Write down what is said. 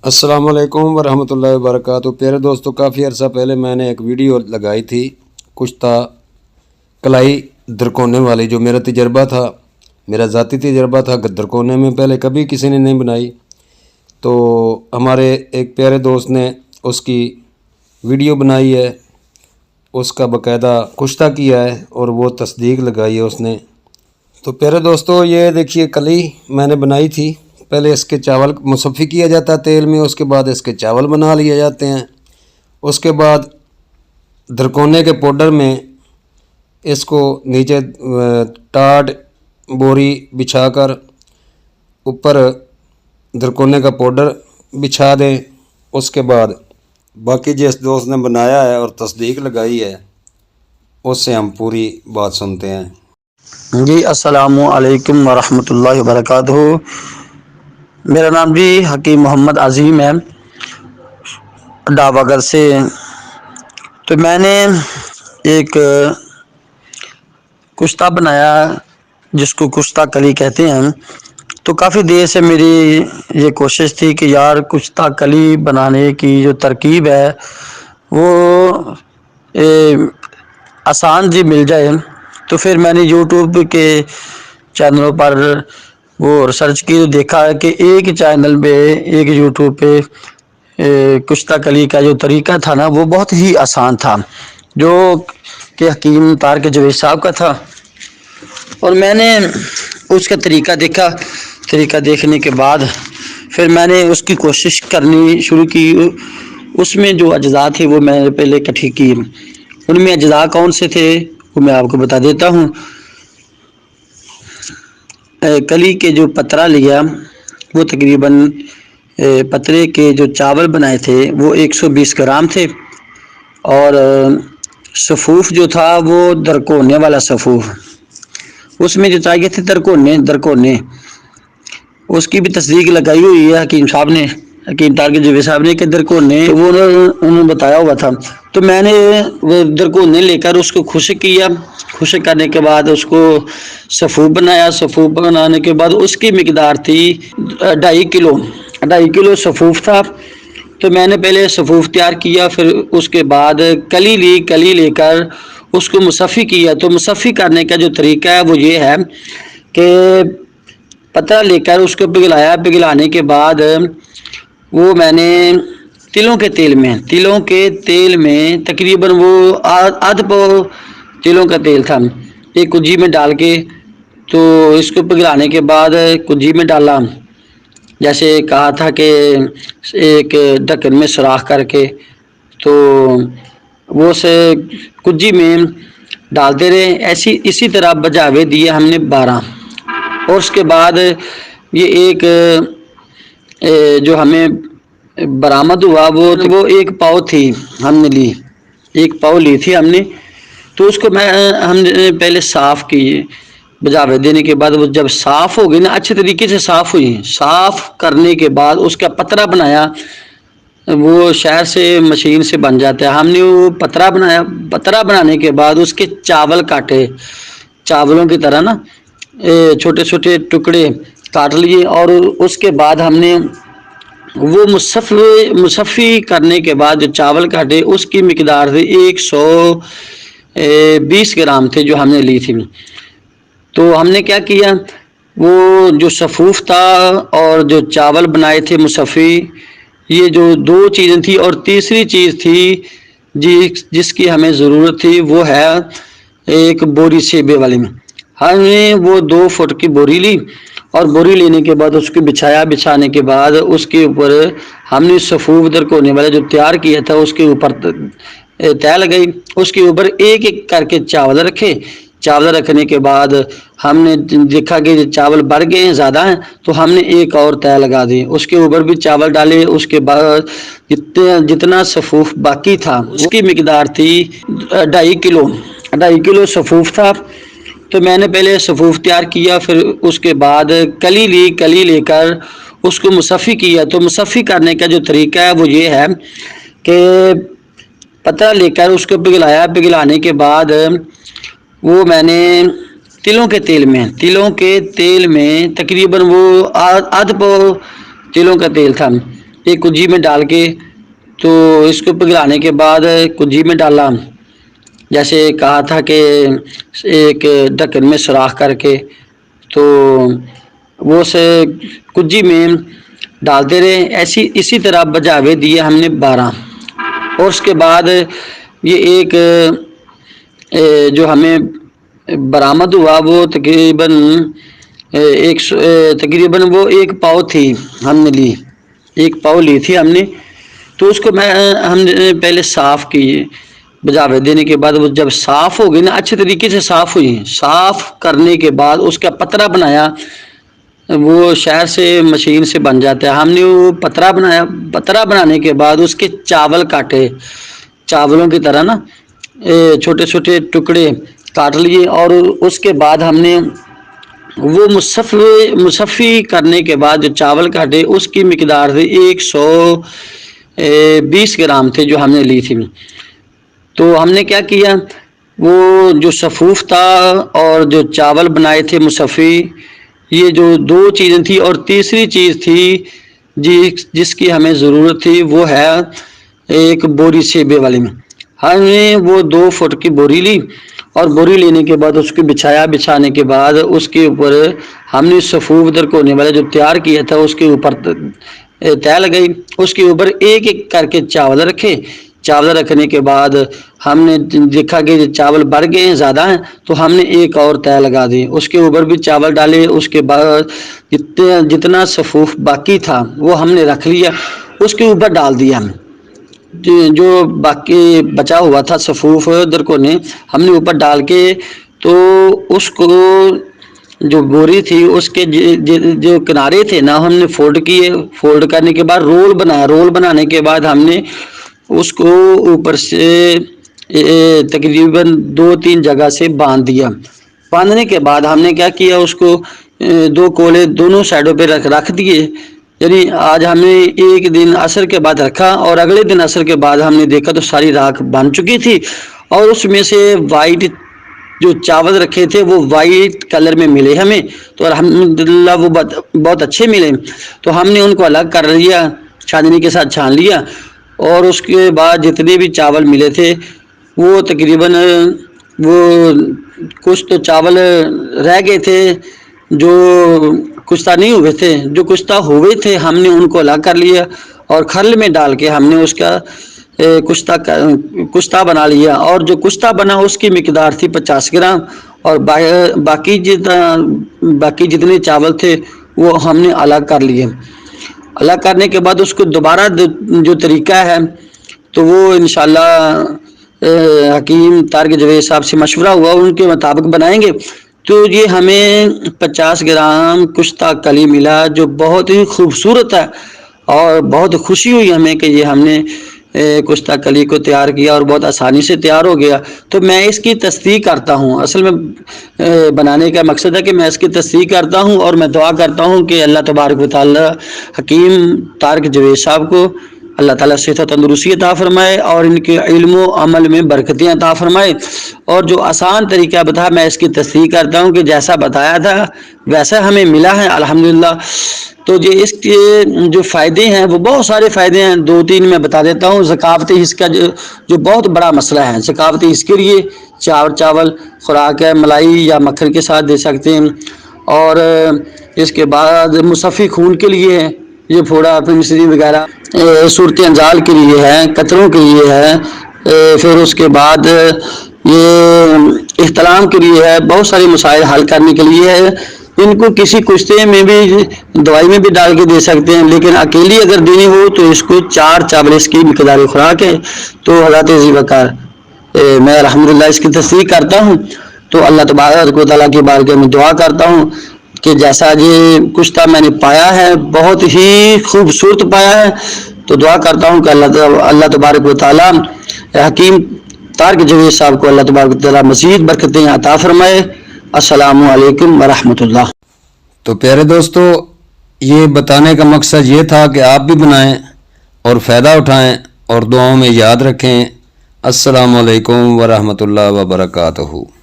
السلام علیکم ورحمۃ اللہ وبرکاتہ۔ پیارے دوستو، کافی عرصہ پہلے میں نے ایک ویڈیو لگائی تھی کشتہ کلائی درکونے والی، جو میرا تجربہ تھا، میرا ذاتی تجربہ تھا درکونے میں۔ پہلے کبھی کسی نے نہیں بنائی، تو ہمارے ایک پیارے دوست نے اس کی ویڈیو بنائی ہے، اس کا باقاعدہ کشتہ کیا ہے اور وہ تصدیق لگائی ہے اس نے۔ تو پیارے دوستو، یہ دیکھیے کلی میں نے بنائی تھی۔ پہلے اس کے چاول مصفی کیا جاتا ہے تیل میں، اس کے بعد اس کے چاول بنا لیے جاتے ہیں۔ اس کے بعد درکونے کے پاؤڈر میں اس کو نیچے ٹاٹ بوری بچھا کر اوپر درکونے کا پاؤڈر بچھا دیں۔ اس کے بعد باقی جس دوست نے بنایا ہے اور تصدیق لگائی ہے اس سے ہم پوری بات سنتے ہیں۔ جی السلام علیکم ورحمۃ اللہ وبرکاتہ۔ میرا نام جی حکیم محمد عظیم ہے، ڈاباگر سے۔ تو میں نے ایک کشتہ بنایا جس کو کشتہ کلی کہتے ہیں۔ تو کافی دیر سے میری یہ کوشش تھی کہ یار کشتہ کلی بنانے کی جو ترکیب ہے وہ آسان جی مل جائے۔ تو پھر میں نے یوٹیوب کے چینلوں پر وہ ریسرچ کی، تو دیکھا ہے کہ ایک چینل پہ، ایک یوٹیوب پہ کشتہ کلی کا جو طریقہ تھا نا وہ بہت ہی آسان تھا، جو کہ حکیم طارق جوید صاحب کا تھا۔ اور میں نے اس کا طریقہ دیکھا، طریقہ دیکھنے کے بعد پھر میں نے اس کی کوشش کرنی شروع کی۔ اس میں جو اجزاء تھے وہ میں نے پہلے اکٹھی کی۔ ان میں اجزاء کون سے تھے وہ میں آپ کو بتا دیتا ہوں۔ کلی کے جو پترا لیا وہ تقریباً پترے کے جو چاول بنائے تھے وہ 120 گرام تھے، اور صفوف جو تھا وہ درکونے والا صفوف، اس میں جو چاہیے تھے درکونے، اس کی بھی تصدیق لگائی ہوئی ہے حکیم صاحب نے، حکیم طارق جوید صاحب نے، کہ درکونے وہ انہوں نے بتایا ہوا تھا۔ تو میں نے وہ درکونے لے کر اس کو خشک کیا، خشک کرنے کے بعد اس کو صفوف بنایا۔ صفوف بنانے کے بعد اس کی مقدار تھی 2.5 کلو صفوف تھا۔ تو میں نے پہلے صفوف تیار کیا، پھر اس کے بعد کلی لے کر اس کو مصفی کیا۔ تو مصفی کرنے کا جو طریقہ ہے وہ یہ ہے کہ پتہ لے کر اس کو پگھلایا، پگھلانے کے بعد وہ میں نے تلوں کے تیل میں تقریباً وہ آدھ پاؤ تلوں کا تیل تھا، ایک کجی میں ڈال کے، تو اس کو پگھلانے کے بعد کجی میں ڈالا، جیسے کہا تھا کہ ایک ڈھکن میں سوراخ کر کے، تو وہ سے کجی میں ڈالتے رہے۔ اسی طرح بجاوے دیے ہم نے 12، اور اس کے بعد یہ ایک جو ہمیں برآمد ہوا وہ 1 پاؤ تھی، ہم نے لی 1 پاؤ لی تھی ہم نے۔ تو اس کو ہم نے پہلے صاف کی، بجاوے دینے کے بعد وہ جب صاف ہو گئی نا، اچھے طریقے سے صاف ہوئی، صاف کرنے کے بعد اس کا پترا بنایا۔ وہ شہر سے مشین سے بن جاتا ہے، ہم نے وہ پترا بنایا۔ پترا بنانے کے بعد اس کے چاول کاٹے، چاولوں کی طرح نا چھوٹے چھوٹے ٹکڑے کاٹ لیے، اور اس کے بعد ہم نے وہ مصفی کرنے کے بعد جو چاول کاٹے اس کی مقدار تھی 120 گرام تھے جو ہم نے لی تھی۔ تو ہم نے کیا کیا، وہ جو صفوف تھا اور جو چاول بنائے تھے مصفی، یہ جو 2 چیزیں تھیں، اور تیسری چیز تھی جس کی ہمیں ضرورت تھی وہ ہے ایک بوری سیبے والی میں۔ ہم نے وہ 2 فٹ کی بوری لی، اور بوری لینے کے بعد اس کو بچھایا۔ بچھانے کے بعد اس کے اوپر ہم نے صفوف درکونے والا جو تیار کیا تھا اس کے اوپر تہ لگائی، اس کے اوپر ایک ایک کر کے چاول رکھے۔ چاول رکھنے کے بعد ہم نے دیکھا کہ چاول بڑھ گئے ہیں، زیادہ ہیں، تو ہم نے ایک اور تہ لگا دی، اس کے اوپر بھی چاول ڈالے۔ اس کے بعد جتنا صفوف باقی تھا اس کی مقدار تھی 2.5 کلو صفوف تھا۔ تو میں نے پہلے صفوف تیار کیا، پھر اس کے بعد کلی لے کر اس کو مصفی کیا۔ تو مصفی کرنے کا جو طریقہ ہے وہ یہ ہے کہ پتہ لے کر اس کو پگھلایا، پگھلانے کے بعد وہ میں نے تلوں کے تیل میں تقریباً وہ آدھ پاؤ تلوں کا تیل تھا، ایک کجی میں ڈال کے تو اس کو پگھلانے کے بعد کجی میں ڈالا، جیسے کہا تھا کہ ایک ڈھکن میں سوراخ کر کے، تو وہ سے کجی میں ڈالتے رہے، اسی طرح بجاوے دیے ہم نے 12، اور اس کے بعد یہ ایک جو ہمیں برآمد ہوا وہ تقریباً وہ 1 پاؤ تھی، ہم نے لی 1 پاؤ لی تھی ہم نے، تو اس کو ہم نے پہلے صاف کی، بجاوے دینے کے بعد وہ جب صاف ہو گئی نا، اچھے طریقے سے صاف ہوئی، صاف کرنے کے بعد اس کا پترا بنایا، وہ شہر سے مشین سے بن جاتا ہے، ہم نے وہ پترا بنایا، پترا بنانے کے بعد اس کے چاول کاٹے، چاولوں کی طرح نا چھوٹے چھوٹے ٹکڑے کاٹ لیے، اور اس کے بعد ہم نے وہ مصفی کرنے کے بعد جو چاول کاٹے اس کی مقدار تھی 120 گرام تھے جو ہم نے لی تھی، تو ہم نے کیا کیا، وہ جو صفوف تھا اور جو چاول بنائے تھے مصفی، یہ جو 2 چیزیں تھی، اور تیسری چیز تھی جس کی ہمیں ضرورت تھی وہ ہے ایک بوری سیبے والی میں، ہم نے وہ 2 فٹ کی بوری لی، اور بوری لینے کے بعد اس کو بچھایا، بچھانے کے بعد اس کے اوپر ہم نے صفوف درکونے والا جو تیار کیا تھا اس کے اوپر تہ لگائی، اس کے اوپر ایک ایک کر کے چاول رکھے، چاول رکھنے کے بعد ہم نے دیکھا کہ چاول بڑھ گئے ہیں، زیادہ ہیں، تو ہم نے ایک اور تہ لگا دی، اس کے اوپر بھی چاول ڈالے، اس کے بعد جتنا صفوف باقی تھا وہ ہم نے رکھ لیا، اس کے اوپر ڈال دیا، جو باقی بچا ہوا تھا صفوف درکونے ہم نے اوپر ڈال کے، تو اس کو جو بوری تھی اس کے جو کنارے تھے نا ہم نے فولڈ کیے، فولڈ کرنے کے بعد رول بنایا، رول بنانے کے بعد ہم نے اس کو اوپر سے تقریباً 2-3 جگہ سے باندھ دیا، باندھنے کے بعد ہم نے کیا کیا، اس کو 2 کولے دونوں سائڈوں پہ رکھ دیے، یعنی آج ہم نے ایک دن عصر کے بعد رکھا، اور اگلے دن عصر کے بعد ہم نے دیکھا تو ساری راکھ بن چکی تھی، اور اس میں سے وائٹ جو چاول رکھے تھے وہ وائٹ کلر میں ملے ہمیں، تو الحمدللہ وہ بہت اچھے ملے، تو ہم نے ان کو الگ کر لیا، چھاننی کے ساتھ چھان لیا، اور اس کے بعد جتنے بھی چاول ملے تھے وہ تقریباً وہ کچھ تو چاول رہ گئے تھے جو کشتہ نہیں ہوئے تھے، جو کشتہ ہوئے تھے ہم نے ان کو الگ کر لیا، اور کھرل میں ڈال کے ہم نے اس کا کشتہ بنا لیا، اور جو کشتہ بنا اس کی مقدار تھی 50 گرام، اور باقی جتنے چاول تھے وہ ہم نے الگ کر لیے، الگ کرنے کے بعد اس کو دوبارہ جو طریقہ ہے تو وہ انشاءاللہ حکیم طارق جوید صاحب سے مشورہ ہوا، ان کے مطابق بنائیں گے، تو یہ ہمیں 50 گرام کشتہ کلی ملا جو بہت ہی خوبصورت ہے، اور بہت خوشی ہوئی ہمیں کہ یہ ہم نے کشتہ کلی کو تیار کیا اور بہت آسانی سے تیار ہو گیا، تو میں اس کی تصدیق کرتا ہوں، اصل میں بنانے کا مقصد ہے کہ میں اس کی تصدیق کرتا ہوں، اور میں دعا کرتا ہوں کہ اللہ تبارک و تعالی حکیم طارق جوید صاحب کو اللہ تعالیٰ صحت و تندرستی عطا فرمائے، اور ان کے علم و عمل میں برکتیں عطا فرمائے، اور جو آسان طریقہ بتایا میں اس کی تصدیق کرتا ہوں کہ جیسا بتایا تھا ویسا ہمیں ملا ہے الحمدللہ، تو اس کے جو فائدے ہیں وہ بہت سارے فائدے ہیں، 2-3 میں بتا دیتا ہوں۔ ثقافتی حص کا جو بہت بڑا مسئلہ ہے، ثقافتی حص کے لیے چاول خوراک ہے، ملائی یا مکھن کے ساتھ دے سکتے ہیں، اور اس کے بعد مصفی خون کے لیے ہے، یہ پھوڑا پنسلی وغیرہ صورت انزال کے لیے ہے، قطروں کے لیے ہے، پھر اس کے بعد یہ احتلام کے لیے ہے، بہت سارے مسائل حل کرنے کے لیے ہے، ان کو کسی کشتے میں بھی دوائی میں بھی ڈال کے دے سکتے ہیں، لیکن اکیلی اگر دینی ہو تو اس کو 4 چاول اس کی مقدار خوراک ہے، تو حضرت ذیوالفقار میں الحمدللہ اس کی تصدیق کرتا ہوں، تو اللہ تبارک و تعالیٰ کی بارگاہ میں دعا کرتا ہوں کہ جیسا یہ کشتہ میں نے پایا ہے بہت ہی خوبصورت پایا ہے، تو دعا کرتا ہوں کہ اللہ تبارک و تعالیٰ حکیم طارق جوید صاحب کو اللہ تبارک و تعالیٰ مزید برکتیں عطا فرمائے۔ السلام علیکم ورحمۃ اللہ۔ تو پیارے دوستو، یہ بتانے کا مقصد یہ تھا کہ آپ بھی بنائیں اور فائدہ اٹھائیں اور دعاؤں میں یاد رکھیں۔ السلام علیکم ورحمۃ اللہ وبرکاتہ۔